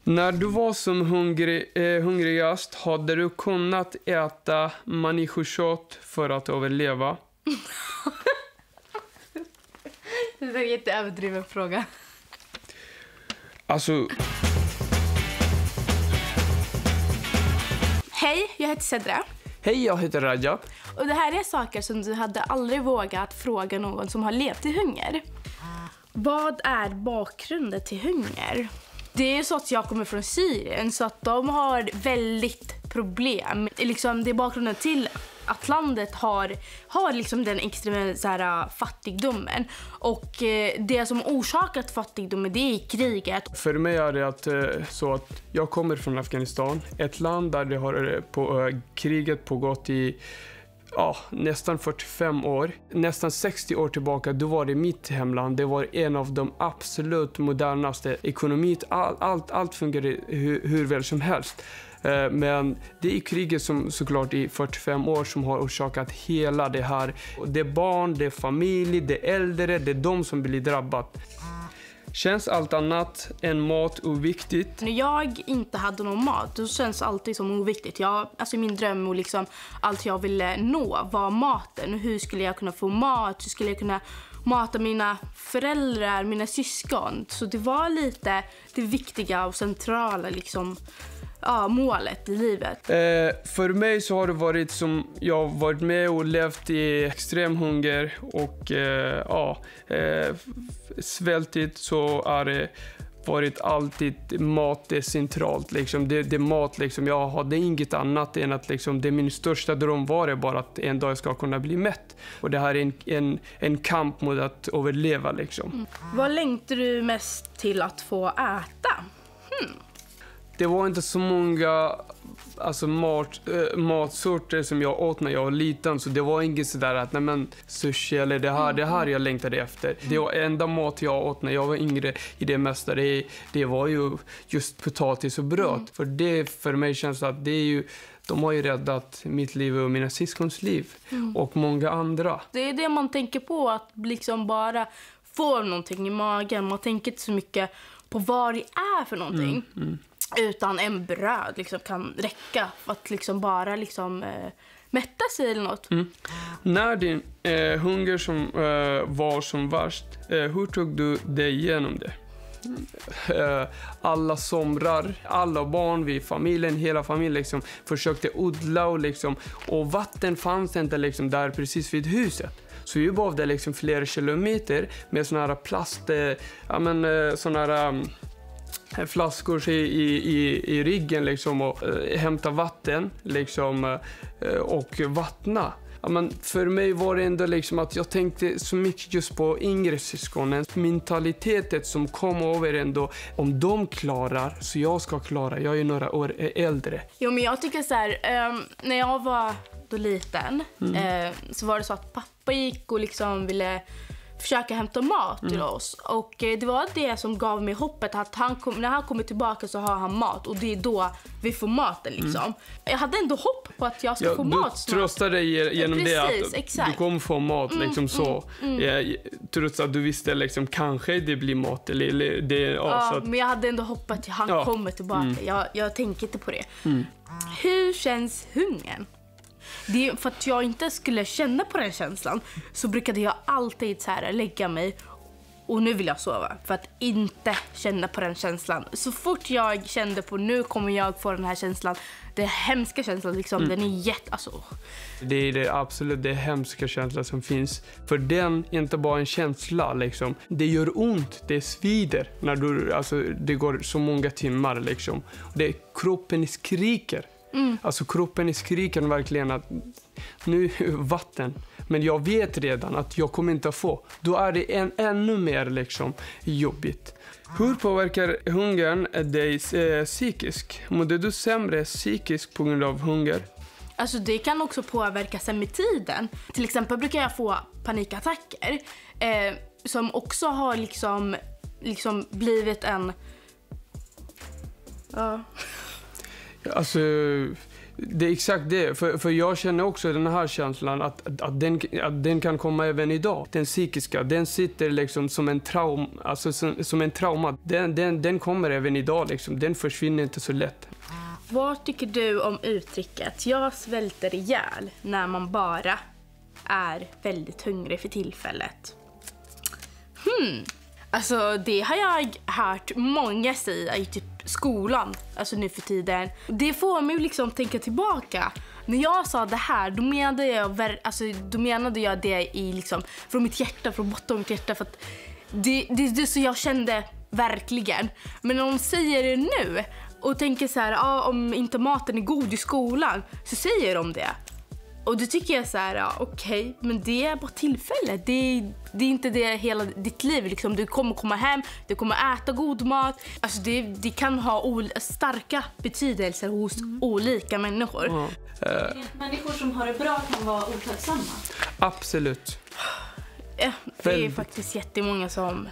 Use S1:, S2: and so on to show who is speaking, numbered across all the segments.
S1: När du var som hungrigast hade du kunnat äta människokött för att överleva?
S2: Det är en jätteöverdriven fråga.
S1: Alltså...
S2: Hej, jag heter Cedra.
S1: Hej, jag heter Rajab.
S2: Och det här är saker som du hade aldrig vågat fråga någon som har levt i hunger. Vad är bakgrunden till hunger? Det är så att jag kommer från Syrien, så att de har väldigt problem. Liksom, det är bakgrunden till att landet har liksom den extrema så här, fattigdomen. Och det som orsakat fattigdomen, det är kriget.
S1: För mig är det så att jag kommer från Afghanistan. Ett land där det har kriget pågått i nästan 45 år. Nästan 60 år tillbaka, då var det mitt hemland. Det var en av de absolut modernaste ekonomier. Allt fungerade hur väl som helst. Men det är kriget som såklart i 45 år som har orsakat hela det här. Det är barn, det är familj, det är äldre, det är de som blir drabbat. Känns allt annat än mat oviktigt?
S2: När jag inte hade någon mat, då känns alltid som oviktigt. Alltså min dröm och liksom allt jag ville nå var maten. Hur skulle jag kunna få mat? Hur skulle jag kunna mata mina föräldrar, mina syskon? Så det var lite det viktiga och centrala liksom, målet i livet.
S1: För mig så har det varit som jag varit med och levt i extrem hunger och svältigt, så är det varit alltid mat är centralt liksom. Det är mat liksom. Jag hade inget annat än att liksom, det min största dröm var det bara att en dag jag ska kunna bli mätt. Och det här är en kamp mot att överleva liksom.
S2: Vad längtar du mest till att få äta?
S1: Det var inte så många matsorter som jag åt när jag var liten, så det var inget sådär att sushi eller det här jag längtade efter. Det var enda mat jag åt när jag var yngre i det mesta, det var ju just potatis och bröd. För det för mig känns att det är ju, de har ju räddat mitt liv och mina syskons liv och många andra. Det
S2: är det man tänker på, att liksom bara få någonting i magen. Man tänker inte så mycket på vad det är för någonting. Utan en bröd liksom kan räcka för att liksom bara liksom, mätta sig eller något.
S1: När din hunger som, var som värst, hur tog du dig igenom det? Alla somrar, alla barn, hela familjen liksom, försökte odla och vatten fanns inte liksom, där precis vid huset. Så vi behövde liksom, flera kilometer med såna här plast, såna här flaskor i ryggen liksom, och hämta vatten liksom, och vattna. Men för mig var det ändå liksom att jag tänkte så mycket just på yngre syskonens mentalitet som kom över ändå. Om de klarar så jag ska klara. Jag är några år äldre.
S2: Jo, men jag tycker så här, när jag var då liten så var det så att pappa gick och liksom ville försöka hämta mat till oss. Och det var det som gav mig hoppet att när han kommer tillbaka så har han mat. Och det är då vi får maten liksom. Jag hade ändå hopp på att jag ska få mat snart.
S1: Du tröstade dig genom det att
S2: exakt.
S1: Du kommer få mat liksom så. Trots att du visste liksom kanske det blir mat. Eller det, så att...
S2: men jag hade ändå hopp att han kommer tillbaka. Jag tänker inte på det. Hur känns hungern? Det är för att jag inte skulle känna på den känslan, så brukade jag alltid så här lägga mig och nu vill jag sova för att inte känna på den känslan. Så fort jag kände på nu kommer jag få den här känslan, den hemska känslan liksom, den är
S1: Det är det absolut det hemska känslan som finns. För den är inte bara en känsla liksom. Det gör ont, det svider när det går så många timmar liksom. Kroppen skriker. Alltså kroppen skriker verkligen att nu vatten. Men jag vet redan att jag kommer inte att få. Då är det ännu mer liksom jobbigt. Hur påverkar hungern dig psykiskt? Mådde du sämre psykiskt på grund av hunger?
S2: Alltså det kan också påverka sig med tiden. Till exempel brukar jag få panikattacker som också har liksom blivit en...
S1: Alltså, Det är exakt det. För jag känner också den här känslan att den kan komma även idag. Den psykiska, den sitter liksom som en trauma. Alltså som en trauma. Den kommer även idag liksom. Den försvinner inte så lätt.
S2: Vad tycker du om uttrycket jag svälter ihjäl när man bara är väldigt hungrig för tillfället? Alltså det har jag hört många säga i typ skolan, alltså nu för tiden. Det får mig liksom tänka tillbaka. När jag sa det här, då menade jag det i liksom från mitt hjärta, från botten av mitt hjärta, för att det så jag kände verkligen. Men när de säger det nu och tänker så här, om inte maten är god i skolan, så säger de det. Och då tycker jag så här, okej, men det är bara tillfälle. Det är inte det hela ditt liv. Liksom. Du kommer komma hem, du kommer äta god mat. Alltså det kan ha starka betydelser hos olika människor.
S3: Människor som har det bra kan vara otacksamma.
S1: Absolut.
S2: Ja, det är faktiskt jättemånga som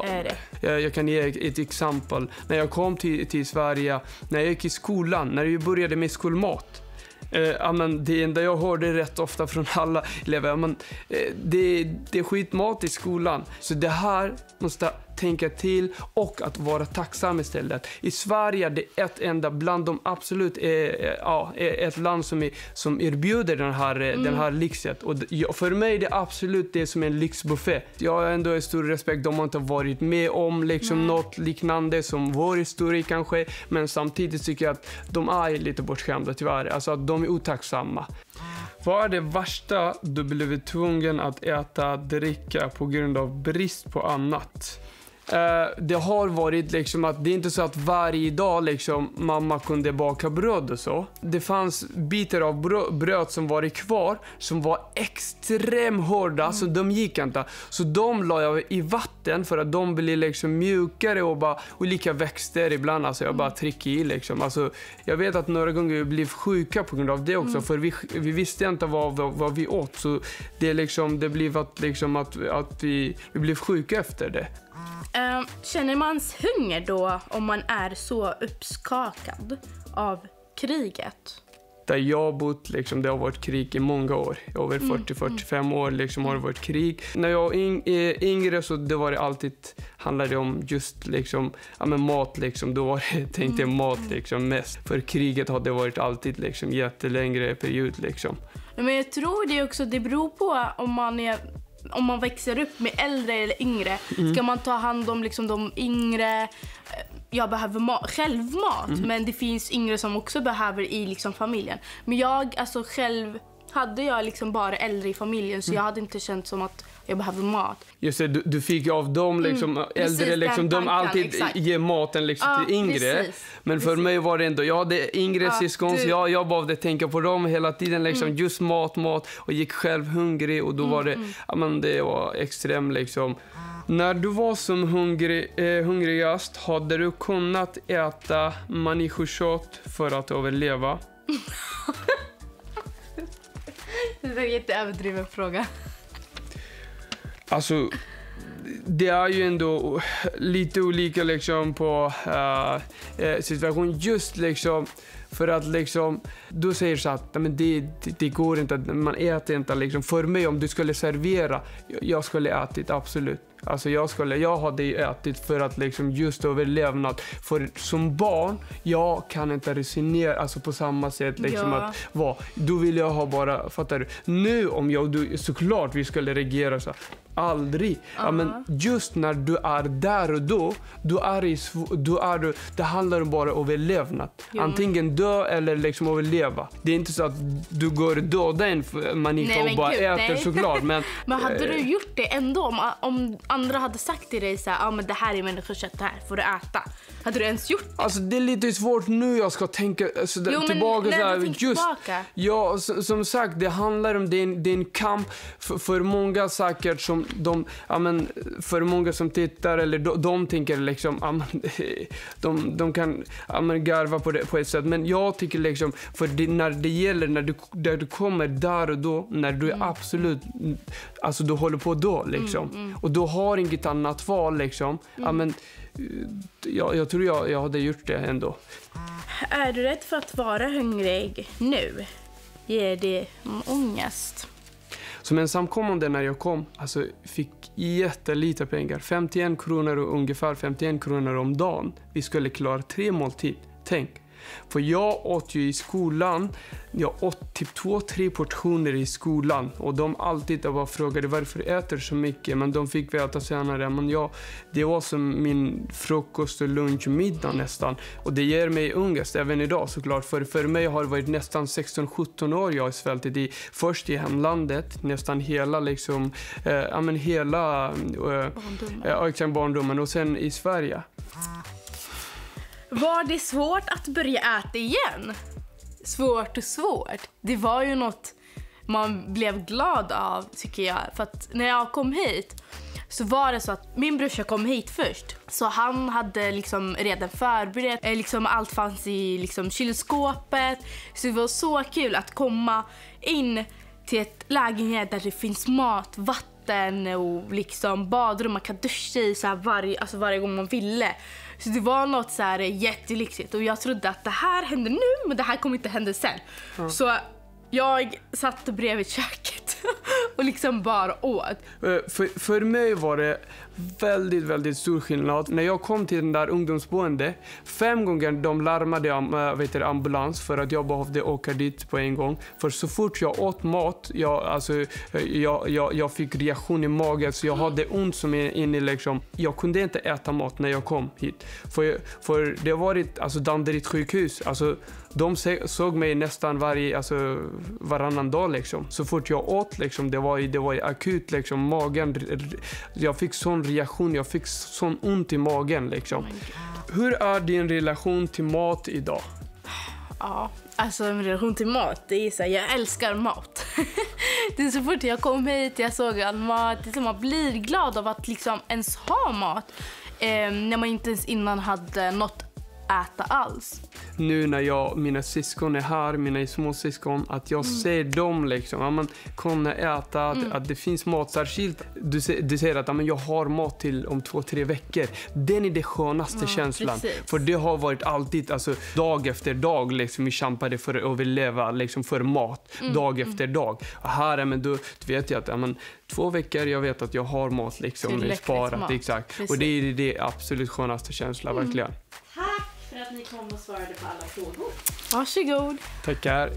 S2: är det.
S1: Jag kan ge ett exempel. När jag kom till Sverige, när jag gick i skolan, när jag började med skolmat. Det enda jag hörde rätt ofta från alla elever, det är skitmat i skolan. Så det här måste tänka till och att vara tacksam istället. I Sverige det är ett enda bland de absolut ett land som erbjuder den här lyxet. Och för mig det är absolut det som är en lyxbuffé. Jag har ändå en stor respekt. De har inte varit med om liksom något liknande som vår historia kanske. Men samtidigt tycker jag att de är lite bortskämda tyvärr. Alltså att de är otacksamma. Vad är det värsta du blivit tvungen att äta, dricka på grund av brist på annat? Det har varit liksom att det är inte så att varje dag liksom mamma kunde baka bröd och så. Det fanns bitar av bröd som var kvar som var extremt hårda så de gick inte. Så de la jag i vatten för att de blev liksom mjukare och bara olika växter ibland. Alltså jag bara trycker i liksom. Alltså jag vet att några gånger vi blev sjuka på grund av det också för vi visste inte vad vi åt. Så det liksom det blev att vi blev sjuka efter det.
S2: Känner man's hunger då om man är så uppskakad av kriget?
S1: Där jag bott liksom, det har varit krig i många år. Över 40-45 år liksom har det varit krig. När jag var yngre så det var det alltid handlade om just liksom mat liksom. Då var det tänkte mat liksom mest. För kriget har det varit alltid liksom jättelängre period liksom.
S2: Men jag tror det också det beror på om man växer upp med äldre eller yngre. Ska man ta hand om liksom de yngre? Jag behöver självmat, men det finns yngre som också behöver i liksom familjen. Men jag själv hade jag liksom bara äldre i familjen så jag hade inte känt som att jag behöver mat. Just det,
S1: du fick av dem liksom äldre precis, liksom de alltid exakt. Ger maten liksom till yngre. Precis, men för mig var det ändå jag hade yngre syskon så jag behövde tänka på dem hela tiden liksom just mat och gick själv hungrig och då var det det var extremt liksom. När du var som hungrigast hade du kunnat äta människokött för att överleva?
S2: Det är en jätteöverdriven fråga.
S1: Alltså, det är ju ändå lite olika liksom på situation just liksom för att liksom du säger så att men det går inte att man äter inte liksom för mig om du skulle servera jag skulle ätit absolut. Alltså jag hade ju ätit för att liksom just överlevnad. För som barn, jag kan inte resonera alltså på samma sätt liksom att då vill jag ha bara, fattar du? Nu om du såklart vi skulle reagera så aldrig. Men just när du är där och då är du det handlar om bara överlevnad. Antingen dö eller liksom överleva. Det är inte så att du går döda en människa och bara äter såklart. Men
S2: hade du gjort det ändå om andra hade sagt till dig så här, men det här är människokött, det här får du äta. Hade du ens gjort det?
S1: Alltså det är lite svårt nu jag ska tänka tillbaka så här, just
S2: tillbaka.
S1: Ja, som sagt det handlar om det är en kamp för många saker som för många som tittar eller de tänker liksom de kan garva på ett sätt men jag tycker liksom för när det gäller när du kommer där och då när du är absolut alltså du håller på då liksom och då har inget annat val liksom jag tror jag hade gjort det ändå.
S2: Är du rädd för att vara hungrig nu? Ger det ångest?
S1: Som ensamkommande när jag kom, alltså fick jättelite pengar. 51 kronor och ungefär 51 kronor om dagen. Vi skulle klara 3 måltid. Tänk. För jag åt ju i skolan, jag åt typ 2-3 portioner i skolan. Och de alltid bara frågade varför äter så mycket. Men de fick veta senare, men det var som min frukost och lunch och middag nästan. Och det ger mig ångest även idag såklart. För mig har det varit nästan 16-17 år jag har svältit i. Först i hemlandet, nästan hela liksom, barndomen och sen i Sverige.
S2: Var det svårt att börja äta igen? Svårt och svårt. Det var ju något man blev glad av, tycker jag. För att när jag kom hit så var det så att min brorsa kom hit först. Så han hade liksom redan förberett. Liksom allt fanns i liksom kylskåpet. Så det var så kul att komma in till ett lägenhet där det finns mat, vatten och liksom badrum. Man kan duscha i så här varje gång man ville. Så det var något så här jättelyxigt. Och jag trodde att det här händer nu, men det här kommer inte hända sen. Så jag satt bredvid köket och liksom bara åt.
S1: För mig var det väldigt, väldigt stor skillnad. När jag kom till den där ungdomsboende, 5 gånger de larmade ambulans för att jag behövde åka dit på en gång. För så fort jag åt mat, jag fick reaktion i magen, så jag hade ont som inne liksom. Jag kunde inte äta mat när jag kom hit. För det var ett Danderyd sjukhus. Alltså, de såg mig nästan varannan dag liksom. Så fort jag åt liksom, det var akut liksom, magen. Jag fick sån reaktion, jag fick sån ont i magen liksom. Hur är din relation till mat idag?
S2: Ja, alltså min relation till mat, det är så här, jag älskar mat. Det är så fort jag kom hit, jag såg all mat, det är som man blir glad av att liksom ens ha mat. När man inte ens innan hade något äta alls.
S1: Nu när mina syskon är här, mina småsyskon, att jag ser dem liksom, att man kan äta, att det finns mat särskilt. Du säger att jag har mat till om 2-3 veckor. Den är det skönaste känslan.
S2: Precis.
S1: För det har varit alltid, dag efter dag liksom, vi kämpade för att överleva liksom, för mat, dag efter dag. Och här, du vet jag att 2 veckor, jag vet att jag har mat liksom, sparat.
S2: Mat.
S1: Exakt.
S2: Precis.
S1: Och det är det absolut skönaste känslan, verkligen.
S3: Tack för att ni kom och svarade på alla frågor.
S2: Varsågod.
S1: Tackar.